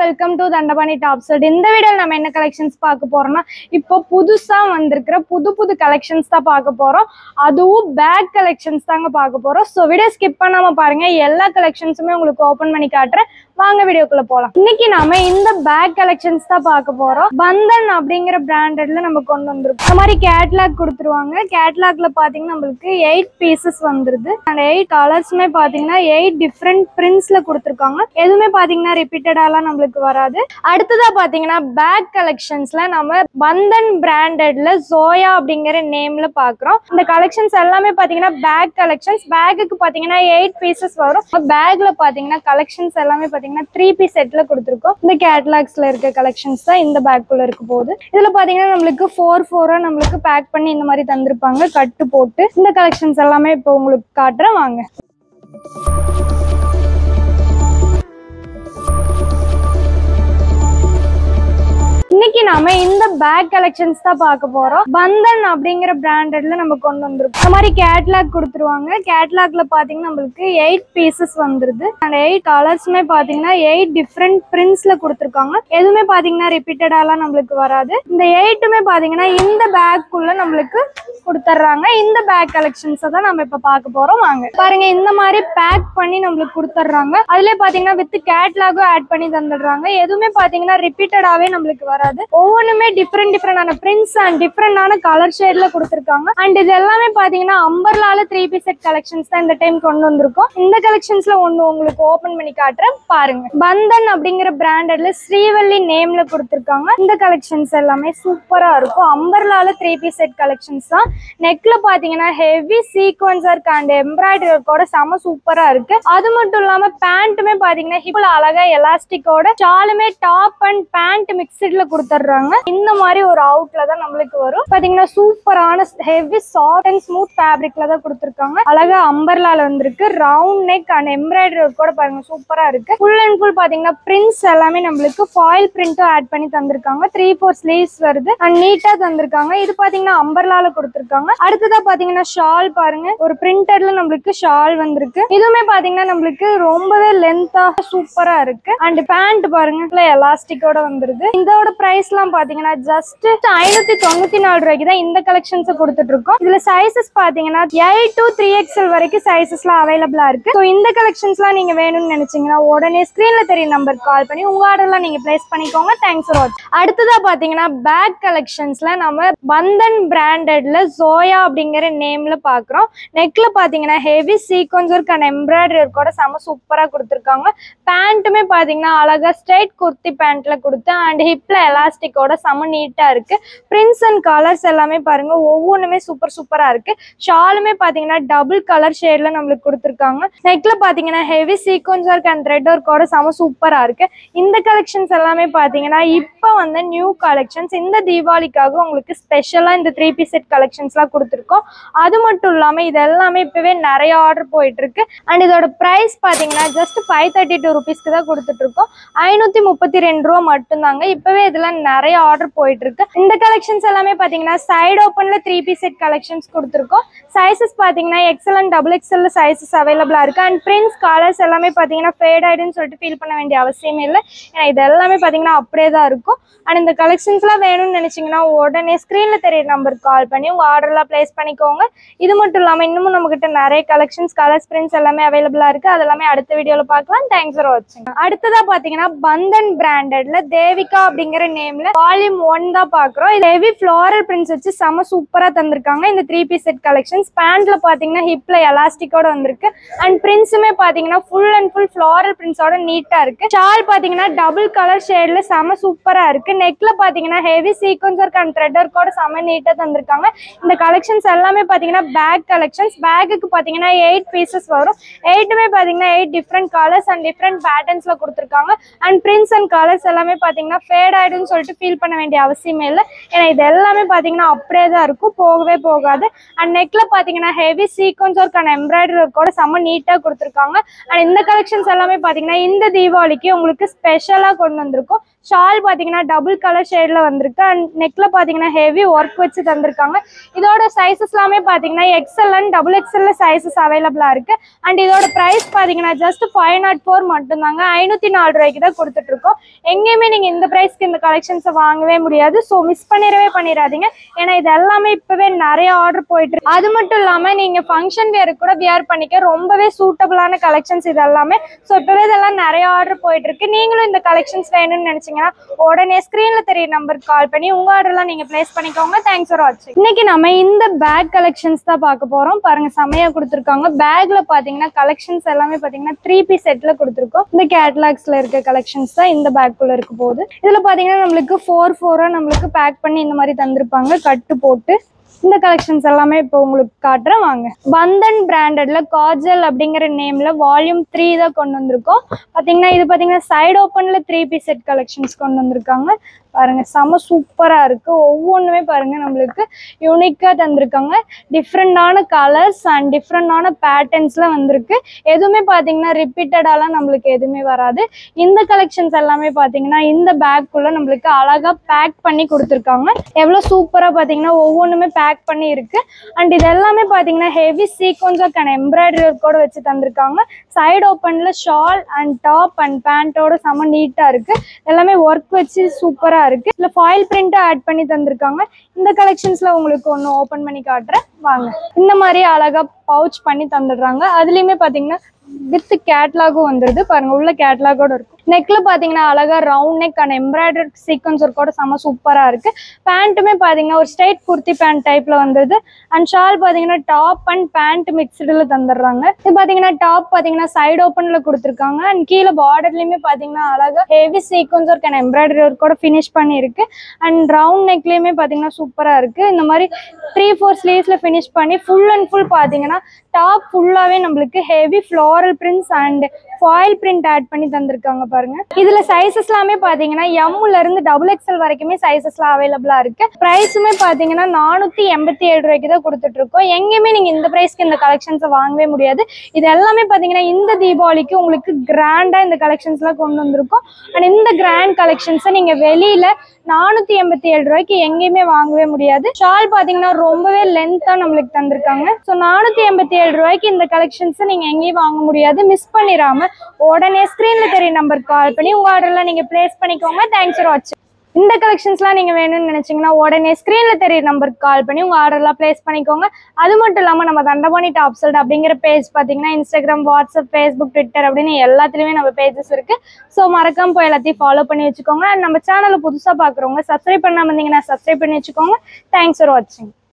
welcome to Dandapani Tops. இந்த வீடியோல நம்ம என்ன கலெக்ஷன்ஸ் பார்க்க போறோம்னா இப்போ புதுசா வந்திருக்கிற புது கலெக்ஷன்ஸ் தான் பார்க்க போறோம். அதுவும் பேக் கலெக்ஷன்ஸ் தாங்க பார்க்க போறோம். சோ வீடியோ ஸ்கிப் பண்ணாம பாருங்க. எல்லா கலெக்ஷன்ஸுமே உங்களுக்கு ஓபன் பண்ணி காட்டுறேன். வாங்க வீடியோக்குள்ள போலாம். இன்னைக்கு நாம இந்த பேக் கலெக்ஷன்ஸ் தான் பார்க்க போறோம். பந்தன் அப்படிங்கிற பிராண்டட்ல நம்ம கொண்டு வந்திருக்கோம். இந்த மாதிரி கேட்லாக் கொடுத்துருவாங்க. கேட்லாக்ல பாத்தீங்கன்னா நம்மளுக்கு 8 பீசஸ் வந்துருது. அந்த 8 கலர்ஸ்மே பாத்தீங்கன்னா 8 டிஃப்ரெண்ட் பிரிண்ட்ஸ்ல கொடுத்துருக்காங்க. எதுவுமே பாத்தீங்கன்னா ரிப்பீட்டடாலாம் நம்மளுக்கு வராது. அடுத்ததா பாத்தீங்கன்னா பேக் கலெக்ஷன்ஸ்ல நம்ம பந்தன் பிராண்டட்ல ஜோயா அப்படிங்கிற நேம்ல பாக்குறோம். இந்த கலெக்ஷன்ஸ் எல்லாமே பாத்தீங்கன்னா பேக் கலெக்ஷன்ஸ். பேக்குக்கு பாத்தீங்கன்னா 8 பீசஸ் வரும். பேக்ல பாத்தீங்கன்னா கலெக்ஷன்ஸ் எல்லாமே பாத்தீங்கன்னா 3 பீஸ் செட்ல கொடுத்துருக்கோம். இந்த கேட்லாக்ஸ்ல இருக்க கலெக்ஷன்ஸ் தான் இந்த பேக்குள்ள இருக்க போகுது. இதுல பாத்தீங்கன்னா நம்மளுக்கு 4 நம்மளுக்கு பேக் பண்ணி இந்த மாதிரி தந்திருப்பாங்க கட்டு போட்டு. இந்த கலெக்ஷன்ஸ் எல்லாமே இப்போ உங்களுக்கு காட்டுறேன் வாங்க. இன்னைக்கு நாம இந்த பேக் கலெக்ஷன்ஸ் தான் பார்க்க போறோம். பந்தன் அப்படிங்கிற பிராண்டட்ல நம்ம கொண்டு வந்திருக்கோம். இந்த மாதிரி கேட்லாக் கொடுத்துருவாங்க. கேட்லாக்ல பாத்தீங்கன்னா நம்மளுக்கு 8 பீசஸ் வந்துருது. அந்த 8 கலர்ஸ்மே பாத்தீங்கன்னா 8 டிஃப்ரெண்ட் பிரிண்ட்ஸ்ல கொடுத்துருக்காங்க. எதுவுமே பாத்தீங்கன்னா ரிப்பீட்டடாலாம் நம்மளுக்கு வராது. இந்த 8மே பாத்தீங்கன்னா இந்த பேக்குள்ள நம்மளுக்கு கொடுத்துட்றாங்க. இந்த பேக் கலெக்ஷன்ஸ் தான் நம்ம இப்ப பார்க்க போறோம் வாங்க. பாருங்க இந்த மாதிரி பேக் பண்ணி நம்மளுக்கு கொடுத்துட்றாங்க. அதுல பாத்தீங்கன்னா வித் கேட்லாகும் ஆட் பண்ணி தந்துடுறாங்க. எதுவுமே பாத்தீங்கன்னா ரிப்பீட்டடாவே நம்மளுக்கு வராது. ஒவ்வொன்றுமே டிஃப்ரெண்டான பிரிண்ட்ஸ் அண்ட் டிஃப்ரெண்டான கலர் ஷேட்ல கொடுத்துருக்காங்க. அண்ட் இது எல்லாமே பாத்தீங்கன்னா அம்பர்லால 3 பீஸ் செட் கலெக்ஷன்ஸ் தான் இந்த டைம் கொண்டு வந்திருக்கோம். இந்த கலெக்ஷன்ஸ்ல ஒண்ணு உங்களுக்கு ஓபன் பண்ணி காட்டுறேன் பாருங்க. பந்தன் அப்படிங்கிற பிராண்டட்ல ஸ்ரீவல்லி நேம்ல கொடுத்துருக்காங்க. இந்த கலெக்ஷன்ஸ் எல்லாமே சூப்பரா இருக்கும். அம்பர்லால 3 பீஸ் செட் கலெக்ஷன்ஸ் தான். நெக்ல பாத்தீங்கன்னா ஹெவி சீக்வன்ஸ் இருக்கு அண்ட் எம்ப்ராய்டரி ஒர்க்கோட செம சூப்பரா இருக்கு. அது மட்டும் இல்லாம பேண்ட்டுமே பாத்தீங்கன்னா ஹிப்ல அழகா எலாஸ்டிக்கோட ஷாலுமே டாப் அண்ட் பேண்ட் மிக்ஸ்ட்ல கொடுத்துட்றாங்க. இந்த மாதிரி ஒரு அவுட்ல தான் நம்மளுக்கு வரும். பாத்தீங்கன்னா சூப்பரான ஹெவி சாஃப்ட் அண்ட் ஸ்மூத் ஃபேப்ரிக்ல தான் கொடுத்துருக்காங்க. அழகா அம்பர்லால வந்திருக்கு. Round neck and embroidery work கூட பாருங்க சூப்பரா இருக்கு. ஃபுல் அண்ட் ஃபுல் பாத்தீங்கன்னா பிரிண்ட்ஸ் எல்லாமே நம்மளுக்கு ஃபாயில் பிரிண்டும் ஆட் பண்ணி தந்திருக்காங்க. 3/4 ஸ்லீவ்ஸ் வருது அண்ட் நீட்டா தந்திருக்காங்க. இது பாத்தீங்கன்னா அம்பர்லால கொடுத்துருக்காங்க. அடுத்ததா பாத்தீங்கன்னா ஷால் பாருங்க. ஒரு பிரிண்டட்ல நம்மளுக்கு ஷால் வந்திருக்கு. இதுவுமே பாத்தீங்கன்னா நம்மளுக்கு ரொம்பவே லென்த்தா சூப்பரா இருக்கு. அண்ட் பேண்ட் பாருங்க எலாஸ்டிக்கோட வந்துருது. இதோட பிரைஸ் எல்லாம் பாத்தீங்கன்னா ஜஸ்ட் 594 ரூபாய்க்கு தான் இந்த கலெக்ஷன்ஸ் கொடுத்துட்டு இருக்கோம். இதுல சைசஸ் பாத்தீங்கன்னா L to 3XL வரைக்கும் சைசஸ்லாம் அவைலபிளா இருக்கு. ஸோ இந்த கலெக்ஷன்ஸ்லாம் நீங்க வேணும்னு நினைச்சீங்கன்னா உடனே ஸ்கிரீன்ல தெரிய நம்பர் கால் பண்ணி உங்க ஆர்டர்லாம் நீங்க பிளேஸ் பண்ணிக்கோங்க. தேங்க்ஸ் ஃபார் வாட்சிங். அடுத்ததா பாத்தீங்கன்னா பேக் கலெக்ஷன்ஸ்ல நம்ம பந்தன் பிராண்டட்ல ஜோயா அப்படிங்கிற நேம்ல பாக்குறோம். நெக்ல பாத்தீங்கன்னா heavy sequins work and embroidery ஒர்க்கோட செம சூப்பரா கொடுத்துருக்காங்க. பேண்ட்டுமே பாத்தீங்கன்னா அழகா ஸ்ட்ரைட் குர்த்தி பேண்ட்ல கொடுத்து அண்ட் ஹிப்ல எலாஸ்டிக்கோட செம நீட்டா இருக்கு. பிரிண்ட்ஸ் அண்ட் கலர்ஸ் எல்லாமே பாருங்க ஒவ்வொன்றுமே சூப்பரா இருக்கு. ஷாலுமே பாத்தீங்கன்னா டபுள் கலர் ஷேட்ல நம்மளுக்கு கொடுத்துருக்காங்க. நெக்ல பாத்தீங்கன்னா heavy sequins work and thread ஒர்க்கோட செம சூப்பரா இருக்கு. இந்த கலெக்ஷன்ஸ் எல்லாமே பாத்தீங்கன்னா இப்ப வந்து நியூ கலெக்ஷன்ஸ். இந்த தீபாவளிக்காக உங்களுக்கு ஸ்பெஷலா இந்த 3 பீஸ் செட் கலெக்ஷன்ஸ் எல்லாம் கொடுத்துருக்கோம். அது மட்டும் இல்லாம இது எல்லாமே இப்பவே நிறைய ஆர்டர் போயிட்டு இருக்கு. அண்ட் இதோட பிரைஸ் பாத்தீங்கன்னா ஜஸ்ட் 532 ருபீஸ்க்கு தான் கொடுத்துட்டு இருக்கோம். 532 ரூபா மட்டும்தாங்க. இப்பவே இதுல நிறைய ஆர்டர் போயிட்டு இருக்கு. இந்த கலெக்ஷன்ஸ் எல்லாமே பாத்தீங்கன்னா சைடு ஓப்பன்ல 3 பீஸ் செட் கலெக்ஷன்ஸ் கொடுத்துருக்கோம். சைசஸ் பாத்தீங்கன்னா XL அண்ட் XXL சைசஸ் அவைலபிளா இருக்கு. அண்ட் பிரிண்ட்ஸ் கலர்ஸ் எல்லாமே பாத்தீங்கன்னா ஃபேட் ஆயிடுன்னு சொல்லிட்டு ஃபீல் பண்ண வேண்டிய அவசியமே இல்லை. ஏன்னா இது எல்லாமே பாத்தீங்கன்னா அப்படியே தான் இருக்கும். அண்ட் இந்த கலெக்ஷன்ஸ் எல்லாம் வேணும்னு நினைச்சீங்கன்னா உடனே ஸ்கிரீன்ல தெரிய நம்பர் கால் பண்ணி உங்க ஆர்டர்லாம் பிளேஸ் பண்ணிக்கோங்க. இது மட்டும் இல்லாம இன்னமும் நம்ம கிட்ட நிறைய கலெக்ஷன்ஸ் கலர்ஸ் பிரிண்ட்ஸ் எல்லாமே அவைலபிளா இருக்கு. அதெல்லாமே அடுத்த வீடியோல பார்க்கலாம். தேங்க்ஸ் ஃபார் வாட்சிங். அடுத்ததா பாத்தீங்கன்னா பந்தன் பிராண்டட்ல தேவிகா அப்படிங்கிற நேம்ல வால்யூம் 1 தான் பாக்குறோம். இது ஹெவி ஃப்ளோரல் பிரிண்ட்ஸ் வச்சு செம சூப்பரா தந்திருக்காங்க. இந்த 3 பீஸ் செட் கலெக்ஷன்ஸ் பேண்ட்ல பாத்தீங்கன்னா ஹிப்ல எலாஸ்டிக்கோட வந்திருக்கு. அண்ட் பிரிண்ட்ஸுமே பாத்தீங்கன்னா ஃபுல் அண்ட் ஃபுல் ஃப்ளோரல் பிரிண்ட்ஸோட நீட்டா இருக்கு. ஷால் பாத்தீங்கன்னா டபுள் கலர் ஷேட்ல செம சூப்பரா இருக்கு. நெக்ல பாத்தீங்கன்னா heavy sequins work and thread ஒர்க்கோட செம நீட்டா தந்திருக்காங்க. இந்த கலெக்ஷன்ஸ் எல்லாமே பாத்தீங்கன்னா பேக் கலெக்ஷன்ஸ். பேக்குக்கு பாத்தீங்கன்னா 8 பீசஸ் வரும். 8மே பாத்தீங்கன்னா 8 டிஃப்ரெண்ட் கலர்ஸ் அண்ட் டிஃப்ரெண்ட் பேட்டர்ன்ஸ்ல கொடுத்துருக்காங்க. அண்ட் பிரிண்ட்ஸ் அண்ட் கலர்ஸ் எல்லாமே பாத்தீங்கன்னா ஃபேட் ஆயிடுன்னு சொல்லிட்டு ஃபீல் பண்ண வேண்டிய அவசியமே இல்லை. ஏன்னா இது எல்லாமே பார்த்தீங்கன்னா அப்படியே தான் இருக்கும், போகவே போகாது. அண்ட் நெக்கில் பார்த்தீங்கன்னா heavy sequins work and embroidery ஒர்க்கோட செம்ம நீட்டாக கொடுத்துருக்காங்க. அண்ட் இந்த கலெக்ஷன்ஸ் எல்லாமே பார்த்தீங்கன்னா இந்த தீபாவளிக்கு உங்களுக்கு ஸ்பெஷலாக கொண்டு வந்திருக்கும். ஷால் பார்த்தீங்கன்னா டபுள் கலர் ஷேடில் வந்திருக்கு. அண்ட் நெக்கில் பார்த்தீங்கன்னா ஹெவி ஒர்க் வச்சு தந்திருக்காங்க. இதோட சைஸஸ் எல்லாமே பார்த்தீங்கன்னா XL and double XL sizes அவைலபிளாக இருக்குது. அண்ட் இதோட ப்ரைஸ் பார்த்தீங்கன்னா ஜஸ்ட் 504 மட்டும்தாங்க. 504 ரூபாய்க்கு தான் கொடுத்துட்ருக்கோம். எங்கேயுமே நீங்கள் இந்த ப்ரைஸ்க்கு இந்த கலெக்ஷன்ஸை வாங்கவே முடியாது. ஸோ மிஸ் பண்ணிடாதீங்க. ஏன்னா இது எல்லாமே இப்போவே நிறைய ஆர்டர் போயிட்டு இருக்கு. அது மட்டும் இல்லாமல் நீங்கள் ஃபங்க்ஷன் வேறு கூட வியர் பண்ணிக்க ரொம்பவே சூட்டபிளான கலெக்ஷன்ஸ் இது எல்லாமே. ஸோ இப்போவே இதெல்லாம் நிறைய ஆர்டர் போயிட்டு இருக்கு. நீங்களும் இந்த கலெக்ஷன்ஸ் வேணும்னு நினச்சிங்கன்னா உடனே ஸ்க்ரீன்ல தெரிய நம்பருக்கு கால் பண்ணி உங்க ஆர்டர்லாம் நீங்க பிளேஸ் பண்ணிக்கோங்க. தேங்க்ஸ் ஃபார் வாட்சிங். இன்னைக்கு நம்ம இந்த பேக் கலெக்ஷன்ஸ் தான் பார்க்க போறோம். பாருங்க செமையா கொடுத்துருக்காங்க. பேக்ல பாத்தீங்கன்னா கலெக்ஷன்ஸ் எல்லாமே பாத்தீங்கன்னா 3 பீஸ் செட்ல கொடுத்துருக்கோம். இந்த கேட்லாக்ஸ்ல இருக்க கலெக்ஷன்ஸ் தான் இந்த பேக்குள்ள இருக்க போகுது. இதுல பாத்தீங்கன்னா நம்மளுக்கு 4 நம்மளுக்கு பேக் பண்ணி இந்த மாதிரி தந்திருப்பாங்க கட்டு போட்டு. இந்த கலெக்ஷன்ஸ் எல்லாமே இப்போ உங்களுக்கு காட்டுறேன் வாங்க. பந்தன் பிராண்டட்ல காஜல் அப்படிங்கிற நேம்ல வால்யூம் 3 தான் கொண்டு வந்திருக்கோம். பாத்தீங்கன்னா இது பாத்தீங்கன்னா சைடு ஓப்பன்ல 3 பீஸ் செட் கலெக்ஷன்ஸ் கொண்டு வந்திருக்காங்க. பாருங்க செம சூப்பரா இருக்கு. ஒவ்வொன்றுமே பாருங்க நம்மளுக்கு யூனிக்கா தந்திருக்காங்க. டிஃப்ரெண்டான கலர்ஸ் அண்ட் டிஃப்ரெண்டான பேட்டர்ன்ஸ்ல வந்திருக்கு. எதுவுமே பாத்தீங்கன்னா ரிப்பீட்டடாலாம் நம்மளுக்கு எதுவுமே வராது. இந்த கலெக்ஷன்ஸ் எல்லாமே பாத்தீங்கன்னா இந்த பேக்குள்ள நம்மளுக்கு அழகா பேக் பண்ணி கொடுத்துருக்காங்க. எவ்வளவு சூப்பரா பாத்தீங்கன்னா ஒவ்வொன்றுமே பேக் பண்ணி இருக்கு. அண்ட் இது எல்லாமே பாத்தீங்கன்னா heavy sequins work and embroidery ஒர்க்கோட வச்சு தந்திருக்காங்க. சைடு ஓப்பன்ல ஷால் அண்ட் டாப் அண்ட் பேண்டோட செம நீட்டா இருக்கு. எல்லாமே ஒர்க் வச்சு சூப்பரா இருக்கு. இதுல ஃபாயில் பிரிண்ட் ஆட் பண்ணி தந்திருக்காங்க. இந்த கலெக்ஷன்ஸ்ல உங்களுக்கு ஒன்னு ஓபன் பண்ணி காட்டுறேன் வாங்க. இந்த மாதிரி அழகா பவுச் பண்ணி தந்துடுறாங்க. அதுலயுமே பாத்தீங்கன்னா வித் கேட்லாகும் வந்துருது. பாருங்க உள்ள கேட்லாகோட இருக்கும். நெக்ல பாத்தீங்கன்னா அழகா round neck and embroidery sequins ஒர்க்கோட செம சூப்பரா இருக்கு. பேண்ட்டுமே பாத்தீங்கன்னா ஒரு ஸ்ட்ரைட் குர்த்தி பேண்ட் டைப்ல வந்துருது. அண்ட் ஷால் பாத்தீங்கன்னா டாப் அண்ட் பேண்ட் மிக்ஸ்டுல தந்துடுறாங்க. இது பாத்தீங்கன்னா டாப் பாத்தீங்கன்னா சைடு ஓப்பன்ல கொடுத்துருக்காங்க. அண்ட் கீழே பார்டர்லயுமே பாத்தீங்கன்னா அழகா heavy sequins work and embroidery ஒர்க்கோட ஃபினிஷ் பண்ணி இருக்கு. அண்ட் ரவுண்ட் நெக்லயுமே பாத்தீங்கன்னா சூப்பரா இருக்கு. இந்த மாதிரி 3-4 ஸ்லீவ்ஸ்ல ஃபினிஷ் பண்ணி ஃபுல் அண்ட் ஃபுல் பாத்தீங்கன்னா டாப் ஃபுல்லாவே நம்மளுக்கு heavy floral prints and foil print add பண்ணி தந்திருக்காங்க பாருங்க. இதுல சைஸஸ் எல்லாமே பாத்தீங்கன்னா எம்ல இருந்து டபுள் எக்ஸ்எல் வரைக்குமே சைஸஸ்லாம் அவைலபிளா இருக்கு. பிரைஸுமே பாத்தீங்கன்னா 487 ரூபாய்க்கு தான் கொடுத்துட்டு இருக்கோம். எங்கேயுமே நீங்க இந்த பிரைஸ்க்கு இந்த கலெக்ஷன்ஸை வாங்கவே முடியாது. இது எல்லாமே பாத்தீங்கன்னா இந்த தீபாவளிக்கு உங்களுக்கு கிராண்டா இந்த கலெக்ஷன்ஸ் எல்லாம் கொண்டு வந்திருக்கும். அண்ட் இந்த கிராண்ட் கலெக்ஷன்ஸை நீங்க வெளியில 487 ரூபாய்க்கு எங்கேயுமே வாங்கவே முடியாது. ஷால் பாத்தீங்கன்னா ரொம்பவே லென்த்தா நம்மளுக்கு தந்திருக்காங்க. ஸோ 487 ரூபாய்க்கு இந்த கலெக்ஷன்ஸை நீங்க எங்கேயும் வாங்க முடியாது. மிஸ் பண்ணிடாம உடனே ஸ்கிரீன்ல தெரிய நம்பருக்கு கால் பண்ணி உங்க ஆர்டர்லாம் நீங்க பிளேஸ் பண்ணிக்கோங்க. தேங்க்ஸ் ஃபார் வாட்சிங். இந்த கலெக்ஷன்ஸ்லாம் நீங்க வேணும்னு நினைச்சீங்கன்னா உடனே ஸ்கிரீன்ல தெரிய நம்பருக்கு கால் பண்ணி உங்க ஆர்டர்லாம் பிளேஸ் பண்ணிக்கோங்க. அது மட்டும் இல்லாம நம்ம தண்டபாணி டாப்ஸல்ட் அப்படிங்கிற பேஜ் பாத்தீங்கன்னா இன்ஸ்டாகிராம், வாட்ஸ்அப், ஃபேஸ்புக், ட்விட்டர் அப்படின்னு எல்லாத்துலயுமே நம்ம பேஜஸ் இருக்கு. ஸோ மறக்காம போய் எல்லாத்தையும் ஃபாலோ பண்ணி வச்சுக்கோங்க. நம்ம சேனலை புதுசா பாக்குறவங்க சப்ஸ்கிரைப் பண்ணாம இருந்தீங்கன்னா சப்ஸ்கிரைப் பண்ணி வச்சுக்கோங்க. தேங்க்ஸ் ஃபார் வாட்சிங்.